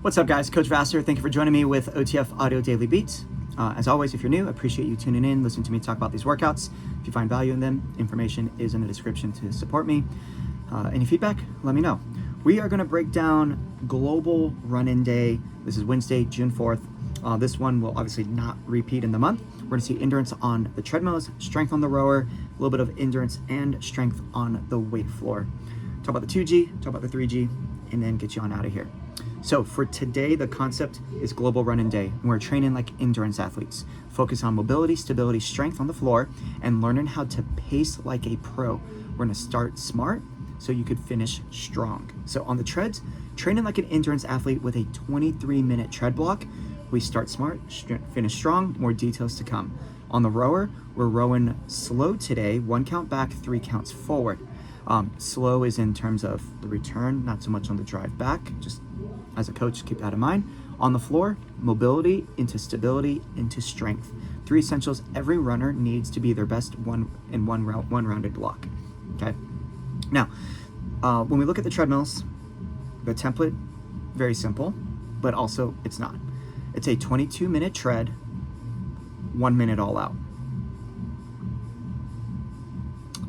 What's up, guys? Coach Vassar. Thank you for joining me with OTF Audio Daily Beats. As always, if you're new, I appreciate you tuning in, listening to me talk about these workouts. If you find value in them, information is in the description to support me. Any feedback, let me know. We are going to break down Global Running Day. This is Wednesday, June 4th. This one will obviously not repeat in the month. We're going to see endurance on the treadmills, strength on the rower, a little bit of endurance and strength on the weight floor. Talk about the 2G, talk about the 3G, and then get you on out of here. So for today, the concept is Global Running Day. And we're training like endurance athletes. Focus on mobility, stability, strength on the floor, and learning how to pace like a pro. We're gonna start smart so you could finish strong. So on the treads, training like an endurance athlete with a 23-minute tread block. We start smart, finish strong, more details to come. On the rower, we're rowing slow today, 1 count back, 3 counts forward. Slow is in terms of the return, not so much on the drive back. Just as a coach, keep that in mind. On the floor, mobility into stability into strength. 3 essentials every runner needs to be their best one rounded block. Okay. Now, when we look at the treadmills, the template, very simple, but also it's not. It's a 22-minute tread, 1 minute all out.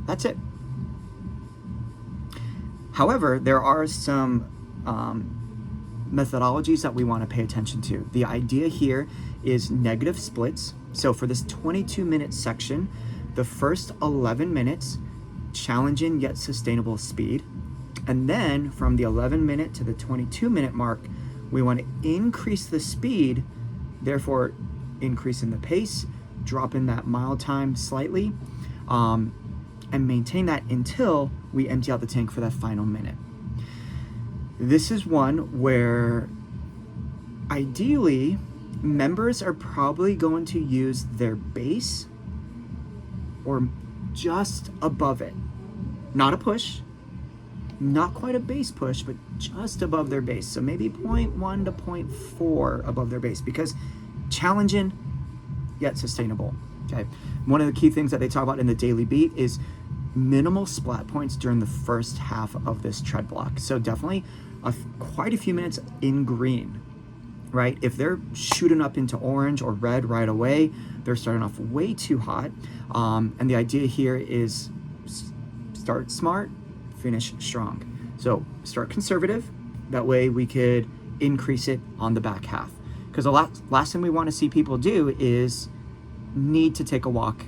That's it. However, there are some methodologies that we want to pay attention to. The idea here is negative splits. So for this 22-minute section, the first 11 minutes, challenging yet sustainable speed. And then from the 11-minute to the 22-minute mark, we want to increase the speed, therefore increasing the pace, dropping that mile time slightly, and maintain that until we empty out the tank for that final minute. This is one where ideally members are probably going to use their base or just above it. Not a push, not quite a base push, but just above their base. So maybe 0.1 to 0.4 above their base, because challenging yet sustainable. Okay. One of the key things that they talk about in the daily beat is minimal splat points during the first half of this tread block. So definitely quite a few minutes in green, right? If they're shooting up into orange or red right away, they're starting off way too hot. And the idea here is start smart, finish strong. So start conservative. That way we could increase it on the back half. Because the last thing we want to see people do is need to take a walk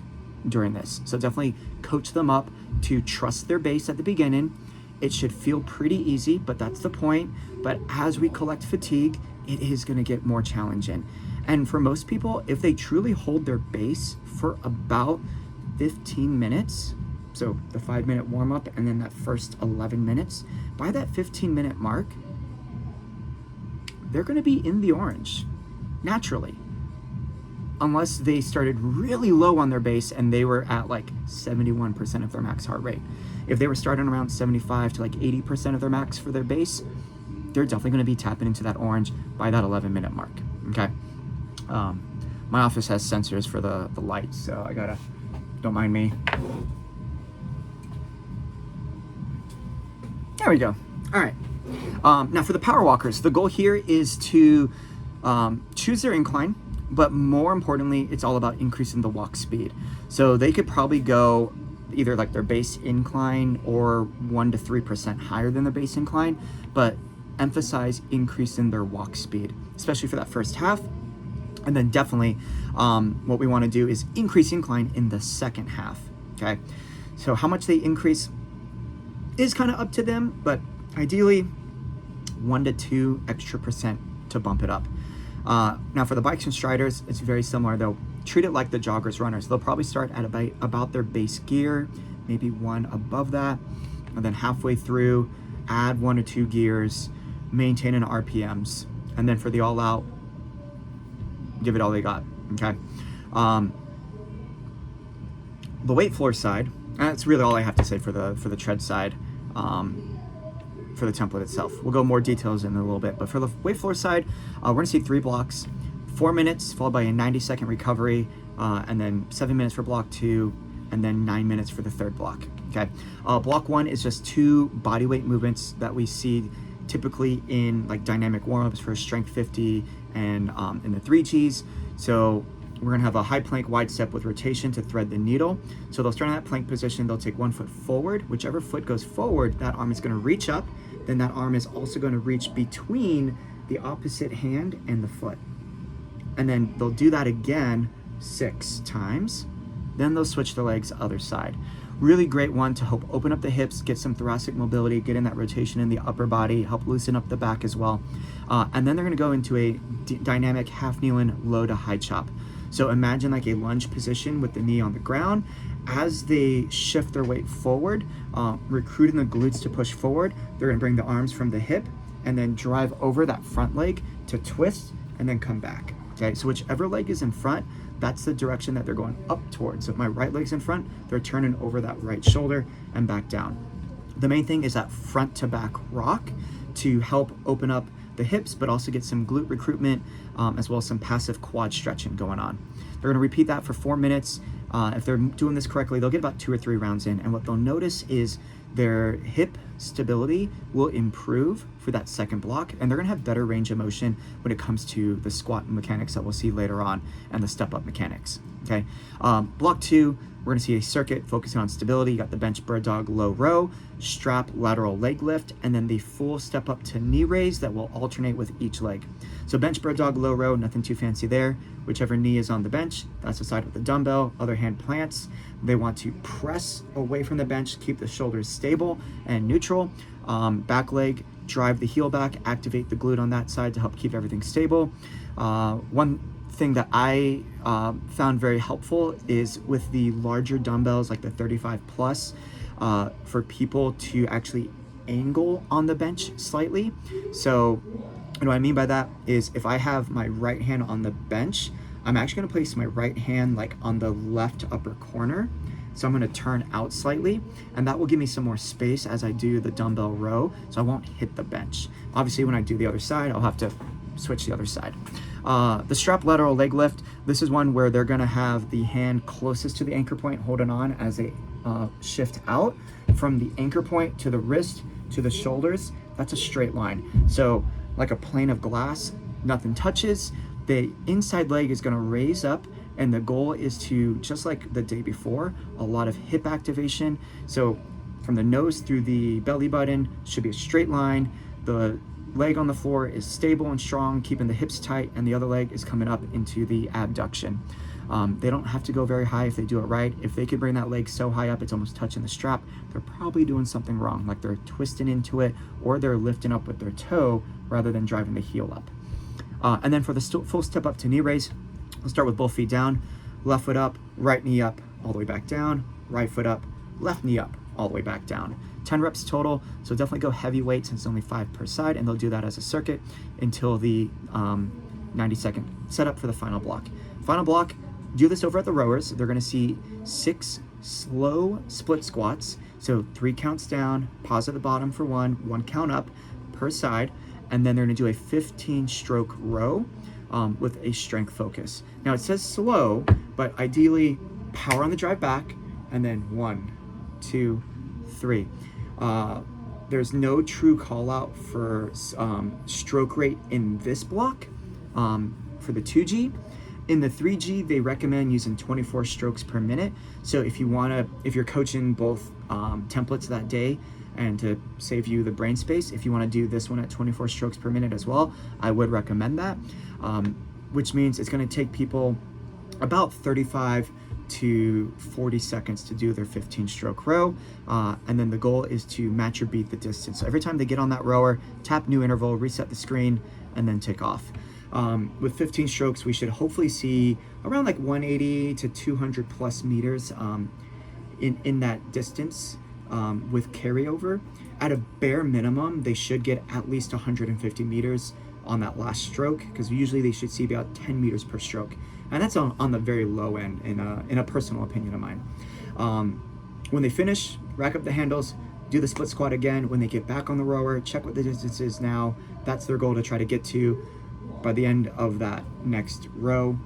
during this. So definitely coach them up to trust their base at the beginning. It should feel pretty easy, but that's the point. But as we collect fatigue, it is going to get more challenging. And for most people, if they truly hold their base for about 15 minutes, so the 5-minute warm up and then that first 11 minutes, by that 15-minute mark, they're going to be in the orange naturally. Unless they started really low on their base and they were at like 71% of their max heart rate. If they were starting around 75 to like 80% of their max for their base, they're definitely going to be tapping into that orange by that 11-minute mark. Okay. My office has sensors for the lights, so I gotta, don't mind me. There we go. All right. Now for the power walkers, the goal here is to choose their incline. But more importantly, it's all about increasing the walk speed. So they could probably go either like their base incline or 1 to 3% higher than their base incline, but emphasize increasing their walk speed, especially for that first half. And then definitely what we want to do is increase incline in the second half. Okay. So how much they increase is kind of up to them, but ideally 1 to 2 extra percent to bump it up. Now for the bikes and striders, it's very similar. They'll treat it like the joggers, runners. They'll probably start at about their base gear, maybe 1 above that, and then halfway through, add 1 or 2 gears, maintaining RPMs. And then for the all out, give it all they got, okay? The weight floor side, and that's really all I have to say for the tread side. For the template itself. We'll go more details in a little bit, but for the weight floor side, we're gonna see 3 blocks, 4 minutes followed by a 90-second recovery, and then 7 minutes for block 2, and then 9 minutes for the third block. Okay. Block 1 is just 2 bodyweight movements that we see typically in like dynamic warm-ups for strength 50 and in the 3Gs. So we're gonna have a high plank wide step with rotation to thread the needle. So they'll start in that plank position, they'll take 1 foot forward. Whichever foot goes forward, that arm is gonna reach up. Then that arm is also gonna reach between the opposite hand and the foot. And then they'll do that again 6 times. Then they'll switch the legs other side. Really great one to help open up the hips, get some thoracic mobility, get in that rotation in the upper body, help loosen up the back as well. And then they're gonna go into a dynamic half kneel-in low to high chop. So imagine like a lunge position with the knee on the ground. As they shift their weight forward, recruiting the glutes to push forward, they're gonna bring the arms from the hip and then drive over that front leg to twist and then come back. Okay, so whichever leg is in front, that's the direction that they're going up towards. So if my right leg's in front, they're turning over that right shoulder and back down. The main thing is that front to back rock to help open up the hips, but also get some glute recruitment, as well as some passive quad stretching going on. They're gonna repeat that for 4 minutes. If they're doing this correctly, they'll get about 2 or 3 rounds in, and what they'll notice is their hip stability will improve for that second block, and they're gonna have better range of motion when it comes to the squat mechanics that we'll see later on and the step up mechanics, okay? Block 2, we're gonna see a circuit focusing on stability. You got the bench bird dog low row, strap lateral leg lift, and then the full step up to knee raise that will alternate with each leg. So bench bird dog low row, nothing too fancy there. Whichever knee is on the bench, that's the side with the dumbbell, other hand plants. They want to press away from the bench, keep the shoulders stable and neutral. Back leg, drive the heel back, activate the glute on that side to help keep everything stable. One thing that I found very helpful is with the larger dumbbells like the 35 plus, for people to actually angle on the bench slightly. So what I mean by that is if I have my right hand on the bench, I'm actually gonna place my right hand like on the left upper corner. So I'm gonna turn out slightly, and that will give me some more space as I do the dumbbell row, so I won't hit the bench. Obviously, when I do the other side, I'll have to switch the other side. The strap lateral leg lift, this is one where they're gonna have the hand closest to the anchor point holding on as they shift out from the anchor point to the wrist to the shoulders. That's a straight line. So like a plane of glass, nothing touches. The inside leg is gonna raise up, and the goal is to, just like the day before, a lot of hip activation. So from the nose through the belly button should be a straight line. The leg on the floor is stable and strong, keeping the hips tight, and the other leg is coming up into the abduction. They don't have to go very high if they do it right. If they could bring that leg so high up it's almost touching the strap, they're probably doing something wrong, like they're twisting into it or they're lifting up with their toe rather than driving the heel up. And then for the full step up to knee raise, we'll start with both feet down, left foot up, right knee up, all the way back down, right foot up, left knee up, all the way back down. 10 reps total, so definitely go heavy weight since it's only 5 per side, and they'll do that as a circuit until the 90-second setup for the final block. Final block, do this over at the rowers. They're gonna see 6 slow split squats, so 3 counts down, pause at the bottom for 1 count up per side, and then they're gonna do a 15-stroke row with a strength focus. Now it says slow, but ideally power on the drive back, and then 1, 2, 3. There's no true call out for stroke rate in this block for the 2G. In the 3G, they recommend using 24 strokes per minute. So if you're coaching both templates that day, and to save you the brain space, if you want to do this one at 24 strokes per minute as well, I would recommend that, which means it's going to take people about 35 to 40 seconds to do their 15-stroke row, and then the goal is to match or beat the distance. So every time they get on that rower, tap new interval, reset the screen, and then take off. With 15 strokes, we should hopefully see around like 180 to 200 plus meters in that distance. With carryover. At a bare minimum, they should get at least 150 meters on that last stroke, because usually they should see about 10 meters per stroke, and that's on the very low end in a personal opinion of mine. When they finish, rack up the handles, do the split squat again. When they get back on the rower, check what the distance is now. That's their goal to try to get to by the end of that next row,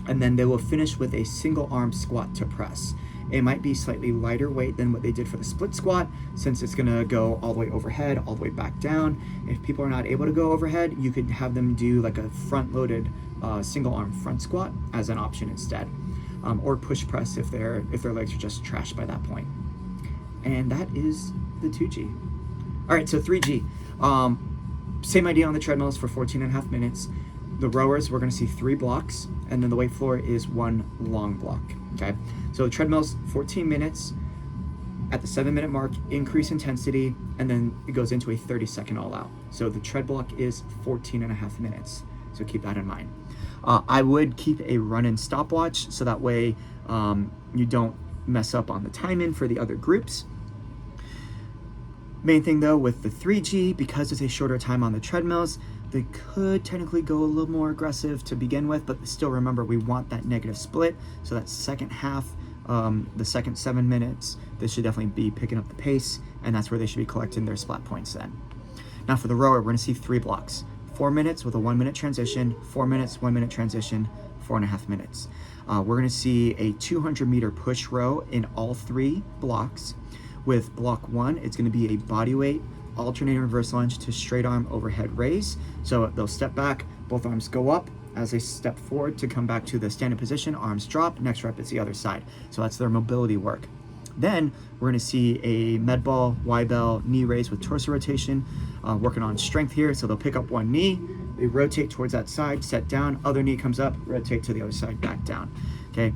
and then they will finish with a single arm squat to press. It might be slightly lighter weight than what they did for the split squat, since it's gonna go all the way overhead, all the way back down. If people are not able to go overhead, you could have them do like a front-loaded single arm front squat as an option instead, or push press if their legs are just trashed by that point. And that is the 2G. All right, so 3G. Same idea on the treadmills for 14.5 minutes. The rowers, we're gonna see 3 blocks, and then the weight floor is 1 long block, okay? So the treadmills, 14 minutes. At the 7-minute mark, increase intensity, and then it goes into a 30-second all out. So the tread block is 14.5 minutes. So keep that in mind. I would keep a run-in stopwatch, so that way you don't mess up on the timing for the other groups. Main thing though with the 3G, because it's a shorter time on the treadmills, they could technically go a little more aggressive to begin with, but still remember we want that negative split. So that second half, the second 7 minutes, they should definitely be picking up the pace, and that's where they should be collecting their splat points then. Now for the rower, we're gonna see 3 blocks. 4 minutes with a 1-minute transition, 4 minutes, 1-minute transition, 4.5 minutes. We're gonna see a 200-meter push row in all 3 blocks. With block 1, it's gonna be a bodyweight alternating reverse lunge to straight arm overhead raise. So they'll step back, both arms go up. As they step forward to come back to the standing position, arms drop, next rep is the other side. So that's their mobility work. Then we're gonna see a med ball, Y-bell, knee raise with torso rotation, working on strength here. So they'll pick up one knee, they rotate towards that side, set down, other knee comes up, rotate to the other side, back down, okay?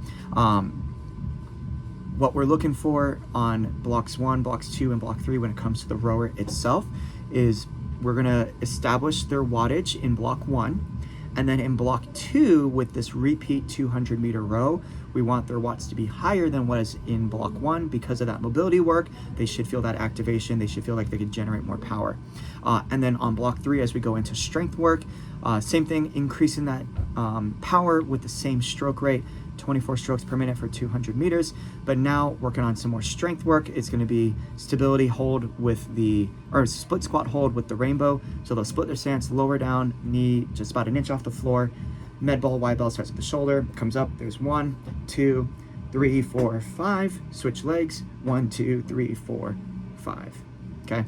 What we're looking for on blocks 1, blocks 2, and block 3 when it comes to the rower itself is we're gonna establish their wattage in block 1, and then in block 2 with this repeat 200-meter row, we want their watts to be higher than what is in block 1 because of that mobility work. They should feel that activation, they should feel like they could generate more power. And then on block 3, as we go into strength work, same thing, increasing that power with the same stroke rate, 24 strokes per minute for 200 meters, but now working on some more strength work. It's going to be stability hold with or split squat hold with the rainbow. So they'll split their stance, lower down, knee just about an inch off the floor. Med ball, Y bell starts at the shoulder, comes up. There's 1, 2, 3, 4, 5. Switch legs, 1, 2, 3, 4, 5. Okay,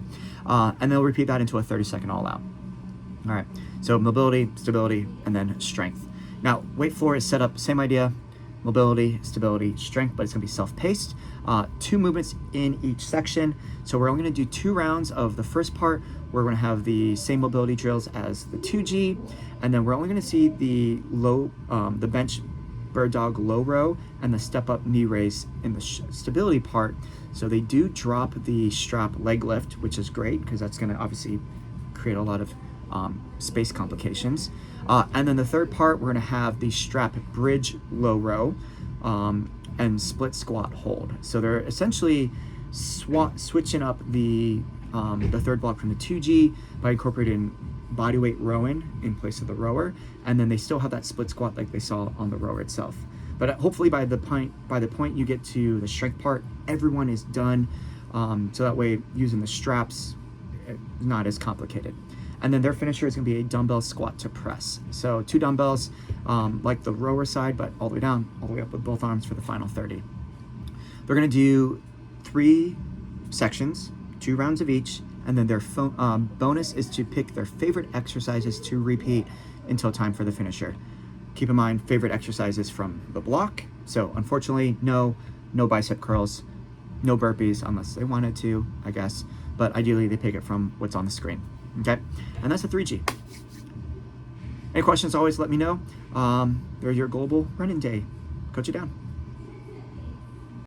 and they'll repeat that into a 30-second all out. All right, so mobility, stability, and then strength. Now weight floor is set up, same idea. Mobility, stability, strength, but it's gonna be self-paced. 2 movements in each section. So we're only gonna do 2 rounds of the first part. We're gonna have the same mobility drills as the 2G, and then we're only gonna see the the bench bird dog low row and the step up knee raise in the stability part. So they do drop the strap leg lift, which is great because that's gonna obviously create a lot of space complications. And then the third part, we're gonna have the strap bridge low row and split squat hold. So they're essentially switching up the third block from the 2G by incorporating bodyweight rowing in place of the rower, and then they still have that split squat like they saw on the rower itself. But hopefully by the point you get to the strength part, everyone is done, so that way using the straps is not as complicated. And then their finisher is gonna be a dumbbell squat to press. So 2 dumbbells, like the rower side, but all the way down, all the way up with both arms for the final 30. They're gonna do 3 sections, 2 rounds of each, and then their bonus is to pick their favorite exercises to repeat until time for the finisher. Keep in mind, favorite exercises from the block. So unfortunately, no bicep curls, no burpees unless they wanted to, I guess. But ideally, they pick it from what's on the screen. Okay, and that's a 3G. Any questions, always let me know. There's your Global Running Day. Coach it down.